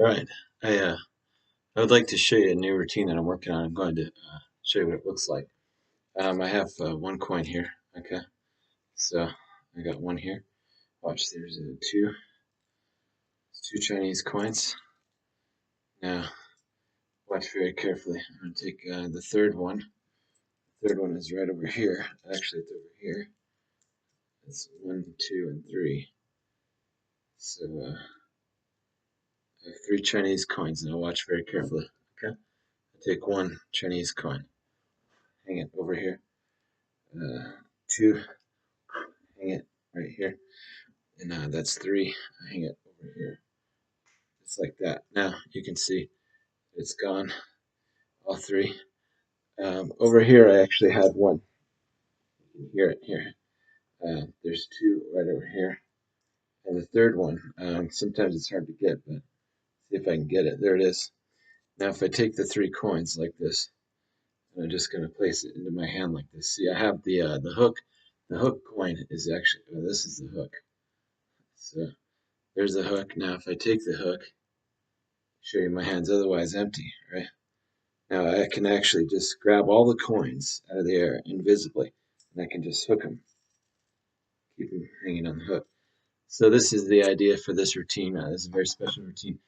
right. I would like to show you a new routine that I'm working on. I'm going to show you what it looks like. I have one coin here. Okay, so I got one here. Watch, there's two Chinese coins. Now, watch very carefully. I'm going to take the third one. The third one is right over here. Actually, it's over here. That's 1, 2, and 3. So I have 3 Chinese coins. Now watch very carefully. Okay, I take one Chinese coin. Hang it over here. 2, hang it right here, and that's 3. I hang it over here, just like that. Now you can see it's gone, all 3. Over here, I actually had one. You can hear it here. There's 2 right over here, and the third one. Sometimes it's hard to get, but see if I can get it. There it is. Now, if I take the 3 coins like this, I'm just going to place it into my hand like this. See, I have the hook. The hook coin is actually, this is the hook. So there's the hook. Now, if I take the hook, show you my hand's otherwise empty, right? Now I can actually just grab all the coins out of the air invisibly, and I can just hook them, keep them hanging on the hook. So this is the idea for this routine. This is a very special routine.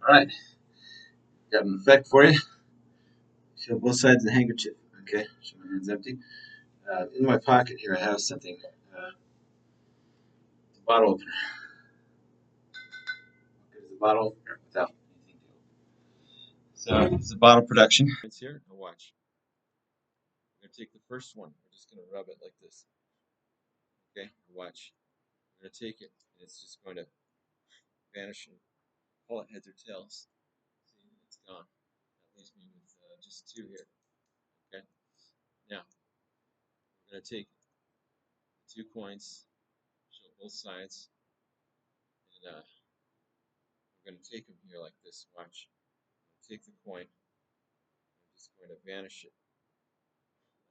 All right, got an effect for you. Show both sides of the handkerchief. Okay, show my hand's empty. In my pocket here, I have something. It's a bottle opener. There's a bottle opener without anything to open. So it's a bottle production. It's here. Now watch. I'm gonna take the first one. We're just gonna rub it like this. Okay, watch. I'm gonna take it, and it's just going to vanish and call it heads or tails. See, it's gone. That leaves me with just 2 here. Okay. Now we're gonna take 2 coins, show both sides, and we're gonna take them here like this. Watch. I'm gonna take the coin. I'm just going to vanish it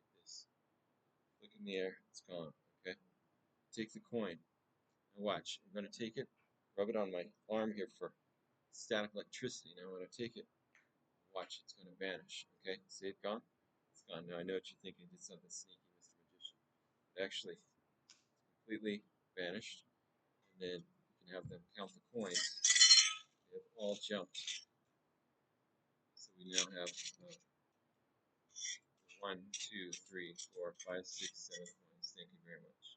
like this. Look in the air. It's gone. Okay. Take the coin. Now watch. I'm gonna take it, rub it on my arm here for static electricity. Now when I take it, watch, it's going to vanish. Okay, see it gone? It's gone. Now I know what you're thinking. Did something sneaky, Mr. Magician. But actually, it's completely vanished. And then you can have them count the coins. They have all jumped. So we now have 1, 2, 3, 4, 5, 6, 7 coins. Thank you very much.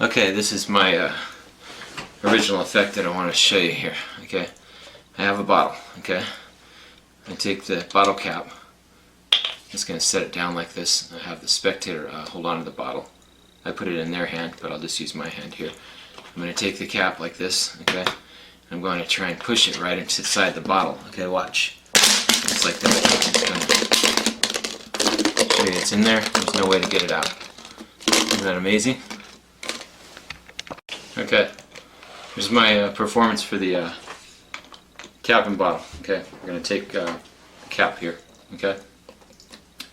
Okay, this is my original effect that I want to show you here. Okay, I have a bottle. Okay, I take the bottle cap. Just going to set it down like this. I have the spectator hold on to the bottle. I put it in their hand, but I'll just use my hand here. I'm going to take the cap like this. Okay, I'm going to try and push it right inside the bottle. Okay, watch. It's like that. I'm just going to show you it's in there. There's no way to get it out. Isn't that amazing? Okay, here's my performance for the cap and bottle. Okay, we're going to take the cap here. Okay,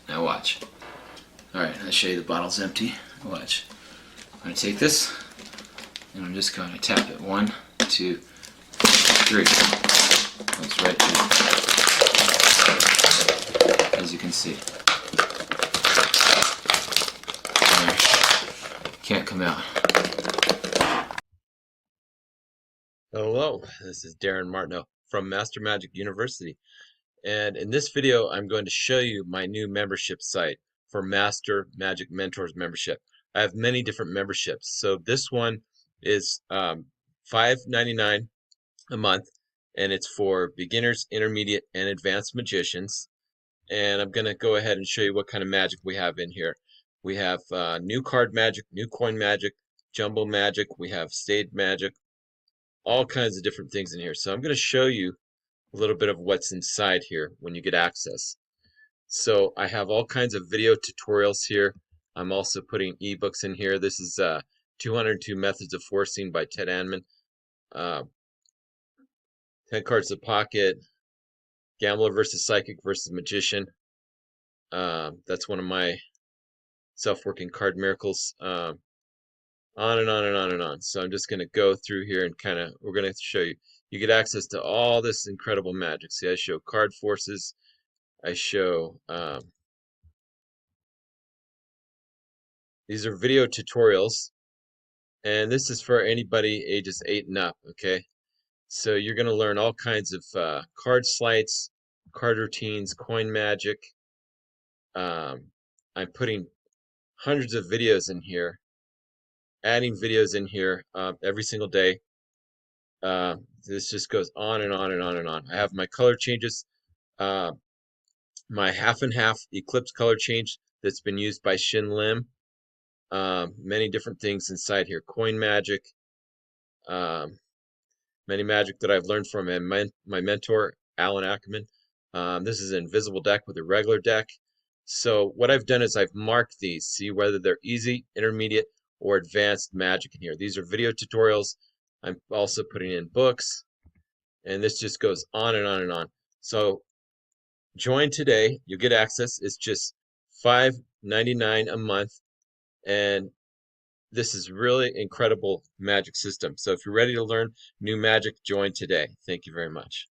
now watch. Alright, I'll show you the bottle's empty. Watch. I'm going to take this and I'm just going to tap it. 1, 2, 3. That's right there. As you can see. Can't come out. Hello, this is Darin Martineau from Master Magic University, and in this video I'm going to show you my new membership site for Master Magic Mentors membership. I have many different memberships, so this one is $5.99 a month, and it's for beginners, intermediate, and advanced magicians. And I'm going to go ahead and show you what kind of magic we have in here. We have new card magic, new coin magic, jumbo magic, we have stage magic, all kinds of different things in here. So I'm going to show you a little bit of what's inside here when you get access. So I have all kinds of video tutorials here. I'm also putting ebooks in here. This is 202 Methods of Forcing by Ted Anman. 10 Cards of Pocket, Gambler versus Psychic versus Magician. That's one of my self-working card miracles. On and on and on and on. So I'm just going to go through here and we're going to show you. You get access to all this incredible magic. See, I show card forces. I show, these are video tutorials. And this is for anybody ages 8 and up, okay? So you're going to learn all kinds of card sleights, card routines, coin magic. I'm putting hundreds of videos in here, adding videos in here every single day. This just goes on and on and on and on. I have my color changes, my half and half eclipse color change that's been used by Shin Lim. Many different things inside here. Coin magic, many magic that I've learned from my mentor, Alan Ackerman. This is an invisible deck with a regular deck. So what I've done is I've marked these, see whether they're easy, intermediate, or advanced magic in here. These are video tutorials. I'm also putting in books, and this just goes on and on and on. So join today. You'll get access. It's just $5.99 a month, and this is really incredible magic system. So if you're ready to learn new magic, join today. Thank you very much.